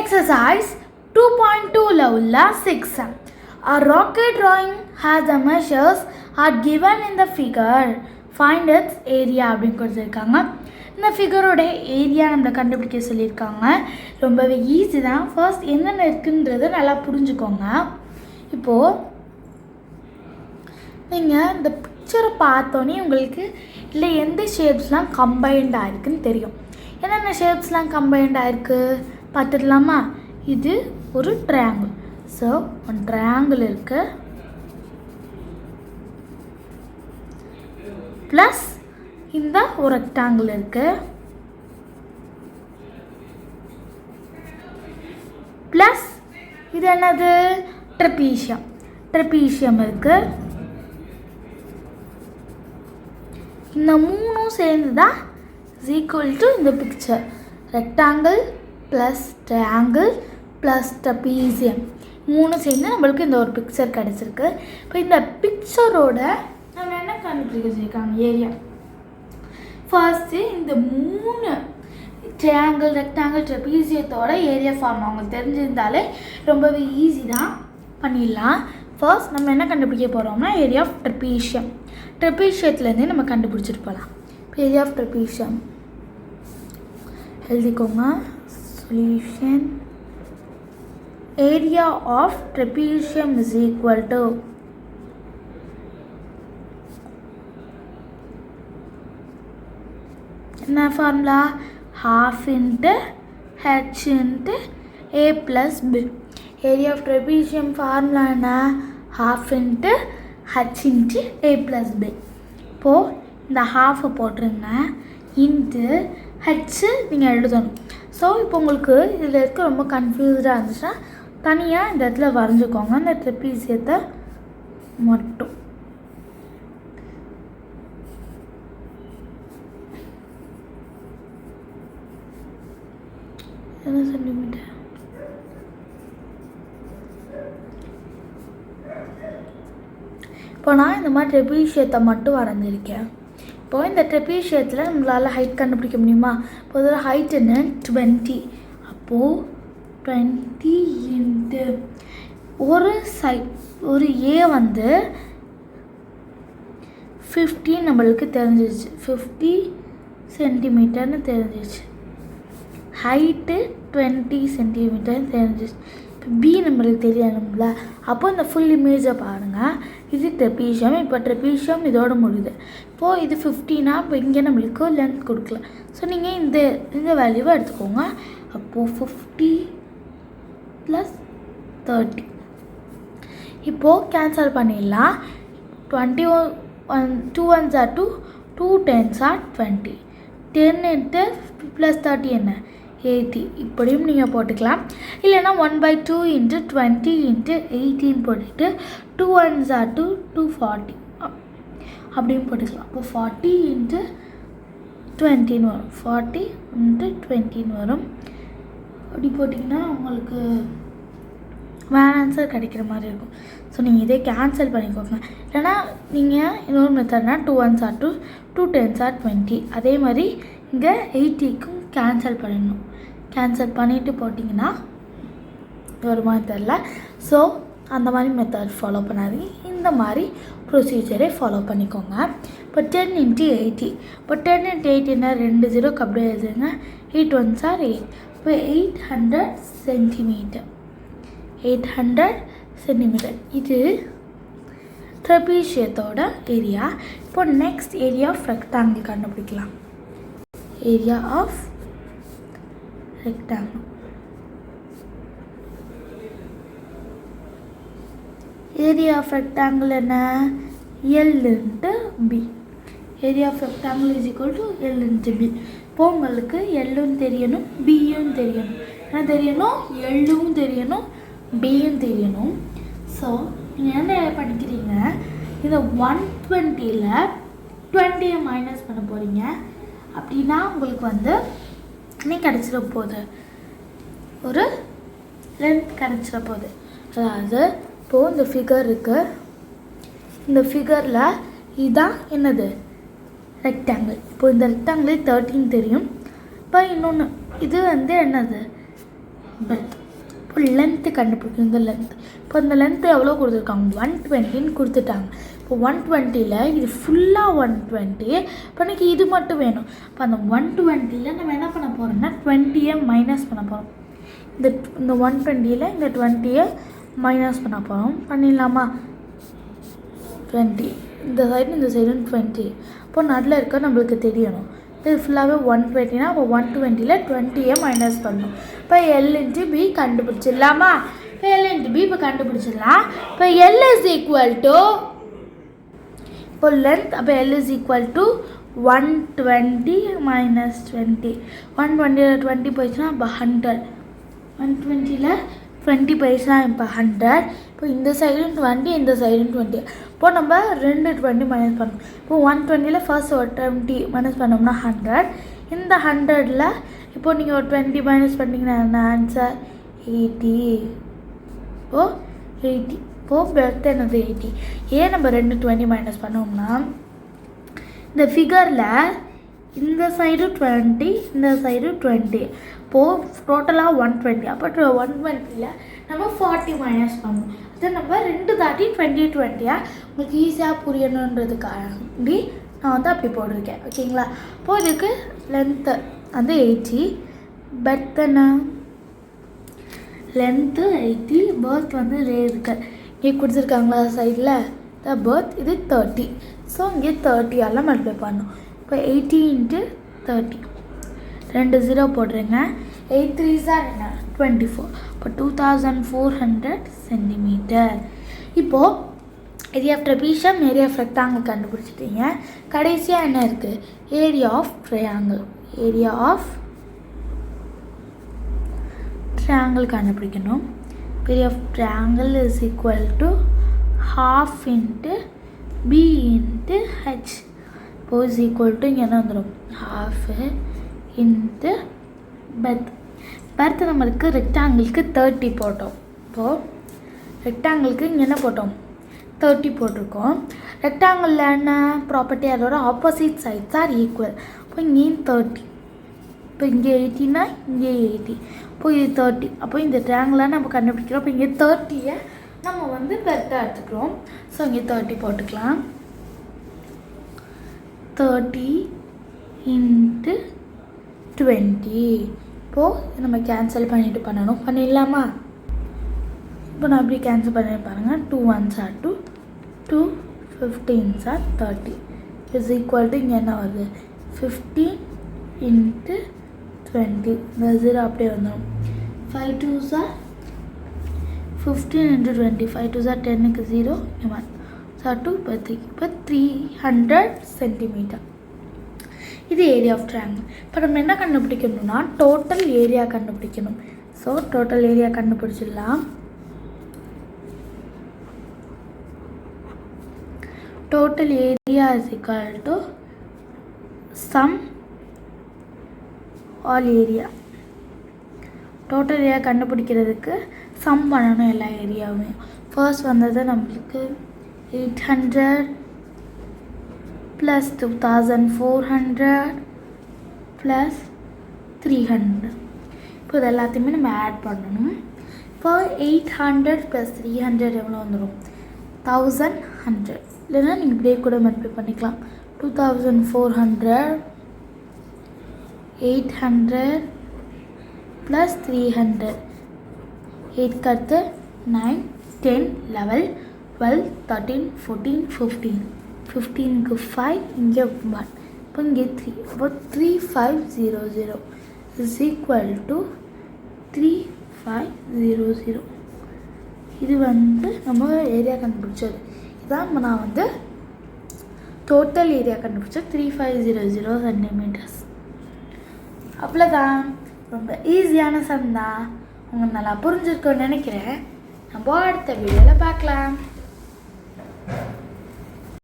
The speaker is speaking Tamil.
Exercise 2.2 உள்ள 6. A rocket drawing has the measures are given in the figure. Find its area அப்படின்னு கொடுத்துருக்காங்க. இந்த ஃபிகரோட ஏரியா நம்மளை கண்டுபிடிக்க சொல்லியிருக்காங்க. ரொம்பவே ஈஸி தான். ஃபர்ஸ்ட் என்னென்ன இருக்குன்றதை நல்லா புரிஞ்சுக்கோங்க. இப்போது நீங்கள் இந்த பிக்சரை பார்த்தோன்னே உங்களுக்கு இல்லை எந்த ஷேப்ஸ்லாம் கம்பைன்டாக இருக்குதுன்னு தெரியும். என்னென்ன ஷேப்ஸ்லாம் கம்பைன்டாக இருக்குது பார்த்துடலாமா? இது ஒரு ட்ரையாங்கிள். ஸோ ஒரு ட்ரையாங்கிள் இருக்குது, ப்ளஸ் இந்த ஒரு ரெக்டாங்கிள் இருக்குது, ப்ளஸ் இது என்னது ட்ரெபீஷியம். ட்ரெபீஷியம் இருக்குது. இந்த மூணும் சேர்ந்து தான் இஸ் ஈக்குவல் டு இந்த picture. Rectangle plus triangle plus trapezium மூணு சேர்ந்து நம்மளுக்கு இந்த ஒரு பிக்சர் கிடச்சிருக்கு. இப்போ இந்த பிக்சரோட நம்ம என்ன கண்டுபிடிக்க வச்சுருக்காங்க ஏரியா. ஃபர்ஸ்ட்டு இந்த மூணு ட்ரையாங்கிள் ரெக்டாங்கிள் ட்ரெபீசியத்தோட ஏரியா ஃபார்ம் அவங்க தெரிஞ்சிருந்தாலே ரொம்பவே ஈஸி தான், பண்ணிடலாம். ஃபர்ஸ்ட் நம்ம என்ன கண்டுபிடிக்க போகிறோம்னா ஏரியா ஆஃப் ட்ரெபீஷியம். ட்ரெபீஷியத்துலேருந்தே நம்ம கண்டுபிடிச்சிட்டு போகலாம். இப்போ ஏரியா ஆஃப் ட்ரெபீஷியம் எழுதிக்கோங்க. Solution area of trapezium is equal to என்ன formula? half into h into a plus b. Area of trapezium formula என்ன? half into h into a plus b. இப்போது இந்த ஹாஃபை போட்டுருங்க, இன்ட்டு ஹெச்சு நீங்கள் எழுதணும். ஸோ இப்போ உங்களுக்கு இதில் இருக்க ரொம்ப கன்ஃபியூஸ்டாக இருந்துச்சுன்னா தனியாக இந்த இடத்துல வரைஞ்சிக்கோங்க. இந்த ட்ரெபீசியத்தை மட்டும் என்ன சென்டிமீட்டர். இப்போ நான் இந்த மாதிரி ட்ரெபீஷியத்தை மட்டும் வரைஞ்சிருக்கேன். இப்போது இந்த ட்ரெபீஷியத்தில் நம்மளால் ஹைட் கண்டுபிடிக்க முடியுமா? இப்போ இதில் ஹைட் என்ன? 20. அப்போது 20 இன்ட்டு ஒரு ஏ வந்து 50 நம்மளுக்கு தெரிஞ்சிருச்சு. 50 சென்டிமீட்டர்னு தெரிஞ்சிருச்சு. ஹைட்டு 20 சென்டிமீட்டர்னு தெரிஞ்சிருச்சு. இப்போ பி நம்மளுக்கு தெரியணும்ல. அப்போ இந்த ஃபுல் இமேஜை பாருங்கள். இது ட்ரெபீஷியம். இப்போ ட்ரெபீஷியம் இதோட முடியுது. இப்போது இது 50னா இப்போ இங்கே நம்மளுக்கு லென்த் கொடுக்கல. ஸோ நீங்கள் இந்த வேல்யூவை எடுத்துக்கோங்க. அப்போது 50 + 30. இப்போது கேன்சல் பண்ணிடலாம். 2 1s are 2, 2 10s are 20. 10 into + 30 என்ன? 80. இப்படியும் நீங்கள் போட்டுக்கலாம். இல்லைனா 1/2 into 20 into 18 போட்டுட்டு 2 1s are 2, 240 அப்படியும் போட்டுக்கலாம். அப்போ 40 into 20 வரும். 40 into 20 வரும். அப்படி போட்டிங்கன்னா உங்களுக்கு வேறு ஆன்சர் கிடைக்கிற மாதிரி இருக்கும். ஸோ நீங்கள் இதே கேன்சல் பண்ணிக்கோங்க. இல்லைனா நீங்கள் இன்னொரு மெத்தட்னா 2 1s are 2, 2 10s are 20. அதே மாதிரி இங்கே 80க்கும் கேன்சல் பண்ணிடணும். கேன்சல் பண்ணிவிட்டு போட்டிங்கன்னா ஒரு மாதிரி தெரில. ஸோ அந்த மாதிரி மெத்தட் ஃபாலோ பண்ணாதீங்க. இந்த மாதிரி ப்ரொசீஜரை ஃபாலோ பண்ணிக்கோங்க. இப்போ 10 into 80. இப்போ 10 into 80 என்ன? 2 0க்கு அப்படியே எழுதுங்க. 8 1s are 8. இப்போ 800 சென்டிமீட்டர். 800 சென்டிமீட்டர். இது ட்ரெபீஷியத்தோட ஏரியா. இப்போ நெக்ஸ்ட் ஏரியா ஆஃப் ரெக்டாங்கிள் கண்டுபிடிக்கலாம். Area of rectangle. Area of rectangle என்ன? L into B. Area of rectangle is equal to L into B. இப்போ உங்களுக்கு எல்லும் தெரியணும், பியும் தெரியணும். என்ன தெரியணும்? எல்லும் தெரியணும், பியும் தெரியணும். ஸோ நீங்கள் என்ன படிக்கிறீங்க? இந்த 120ல் 20 மைனஸ் பண்ண போகிறீங்க. அப்படின்னா உங்களுக்கு வந்து கிடச்சிட போகுது, ஒரு லென்த் கிடச்சிட போகுது. அதாவது இப்போது இந்த ஃபிகர் இருக்குது. இந்த ஃபிகரில் இதுதான் என்னது? ரெக்டாங்கிள். இப்போ இந்த ரெக்டாங்கிள் 13 தெரியும். இப்போ இன்னொன்று இது வந்து என்னது? பெர்த். இப்போ லென்த்து கண்டுபிடிக்கணும். இந்த லென்த் இப்போ இந்த லென்த்து எவ்வளோ கொடுத்துருக்காங்க 120ன்னு கொடுத்துட்டாங்க. இப்போ 120ல் இது ஃபுல்லாக 120. இப்போ எனக்கு இது மட்டும் வேணும். இப்போ அந்த 120ல் நம்ம என்ன பண்ண போகிறோம்னா 20யை மைனஸ் பண்ண போகிறோம். இந்த 120ல் இந்த 20யை மைனஸ் பண்ண போகிறோம். பண்ணிடலாமா? 20 இந்த சைடு 20. இப்போ நடுவில் இருக்க நம்மளுக்கு தெரியணும். இது ஃபுல்லாகவே 120னா அப்போ 120ல் 20யை மைனஸ் பண்ணணும். இப்போ L/B கண்டுபிடிச்சிடலாமா? இப்போ L/B இப்போ கண்டுபிடிச்சிடலாம். இப்போ L இஸ் ஈக்குவல் டு இப்போ லென்த் அப்போ L is equal to 120 minus 20. 120ல் 20 போயிடுச்சுன்னா இப்போ 100. 120ல் 20 போயிடுச்சுன்னா இப்போ 100. இப்போ இந்த சைடும் 20 இந்த சைடும் 20. இப்போ நம்ம 20 மைனஸ் பண்ணணும். இப்போ 120ல் ஃபர்ஸ்ட் ஒரு 20 மைனஸ் பண்ணோம்னா 100. இந்த 100ல் இப்போ நீங்கள் ஒரு 20 மைனஸ் பண்ணிங்கன்னா என்ன ஆன்சர் 80. இப்போது 80 இப்போது பெர்த் என்னது 80. ஏன் நம்ம 20 மைனஸ் பண்ணோம்னா இந்த ஃபிகரில் இந்த சைடு 20 இந்த சைடு 20. இப்போது டோட்டலாக 120. அப்போ 120ல் நம்ம 40 மைனஸ் பண்ணணும். அதை நம்ம 2 தாட்டி 20 உங்களுக்கு ஈஸியாக புரியணுன்றதுக்காண்டி நான் வந்து அப்படி போட்டிருக்கேன். ஓகேங்களா? இப்போது இதுக்கு லென்த்து வந்து 80. பெர்த் என்ன லென்த்து 80. பெர்த் வந்து இருக்கு இங்கே கொடுத்துருக்காங்களா சைடில் த பெர்த் இது 30. ஸோ இங்கே 30ஆல் மல்டிப்ளை பண்ணணும். இப்போ 80 × 30 2 0 போடுறேங்க. 8 3s are 24. இப்போ 2400 சென்டிமீட்டர். இப்போது area of trapezium area of rectangle கண்டுபிடிச்சிட்டிங்க. கடைசியாக என்ன இருக்குது? Area of triangle. Area of triangle கண்டுபிடிக்கணும். Area of triangle is equal to ½ × B × H. இப்போ இஸ் ஈக்குவல் டு இங்கே என்ன வந்துடும் ½ × பெர்த். பெர்த் நம்மளுக்கு ரெக்டாங்கிளுக்கு 30 போட்டோம். இப்போது ரெக்டாங்கிளுக்கு இங்கே என்ன போட்டோம் 30 போட்டிருக்கோம். ரெக்டாங்கிளில் என்ன ப்ராப்பர்ட்டி அதோட ஆப்போசிட் சைட்ஸ் ஆர் ஈக்குவல். இப்போ இங்கேயும் 30. இப்போ இங்கே 80னா இங்கே 80. இப்போ இது 30. அப்போ இந்த ட்ரையாங்கிளாக நம்ம கண்டுபிடிக்கிறோம். இப்போ இங்கே 30யை நம்ம வந்து பெர்த்தாக எடுத்துக்கிறோம். ஸோ இங்கே 30 போட்டுக்கலாம். 30 × 20. இப்போது நம்ம கேன்சல் பண்ணிவிட்டு பண்ணணும். பண்ணிடலாமா? இப்போ நான் அப்படி கேன்சல் பண்ணி பாருங்கள். 2 1s are 2, 2 15s are 30 is equal to இங்கே என்ன வருது 15 × 20. இந்த 0 அப்படியே வந்துடும். 5 2s are 15 × 20. 5 2s are 10க்கு 0 1 so 2 by 3. இப்போ 300 சென்டிமீட்டர். இது ஏரியா ஆஃப் ட்ரையாங்கிள். இப்போ நம்ம என்ன கண்டுபிடிக்கணும்னா டோட்டல் ஏரியா கண்டுபிடிக்கணும். ஸோ டோட்டல் ஏரியா கண்டுபிடிச்சிடலாம். Total area is equal to sum all area. Total area கண்டுபிடிக்கிறதுக்கு சம் பண்ணணும் எல்லா ஏரியாவுமே. ஃபர்ஸ்ட் வந்தது நம்மளுக்கு 800 plus 2400 plus 300. இப்போ இது எல்லாத்தையுமே நம்ம ஆட் பண்ணணும். இப்போ 800 plus 300 எவ்வளோ வந்துடும் 1100. இல்லைன்னா நீங்கள் இப்படியே கூட மல்டிப்ளை பண்ணிக்கலாம். 2400 800 plus 300. 8 அடுத்து 9 10 11 12 13 14 15. 15க்கு 5 இங்கே 1. இப்போ இங்கே 3. அப்போ 3500 இஸ் ஈக்குவல் டு 3500. இது வந்து நம்ம ஏரியா கண்டுபிடிச்சது. இதான் நான் வந்து டோட்டல் ஏரியா கண்டுபிடிச்சது 3500 சென்டிமீட்டர்ஸ். அவ்வளோதான். ரொம்ப ஈஸியான சம் தான். உங்களுக்கு நல்லா புரிஞ்சிருக்குன்னு நினைக்கிறேன். நம்ம அடுத்த வீடியோவில் பார்க்கலாம்.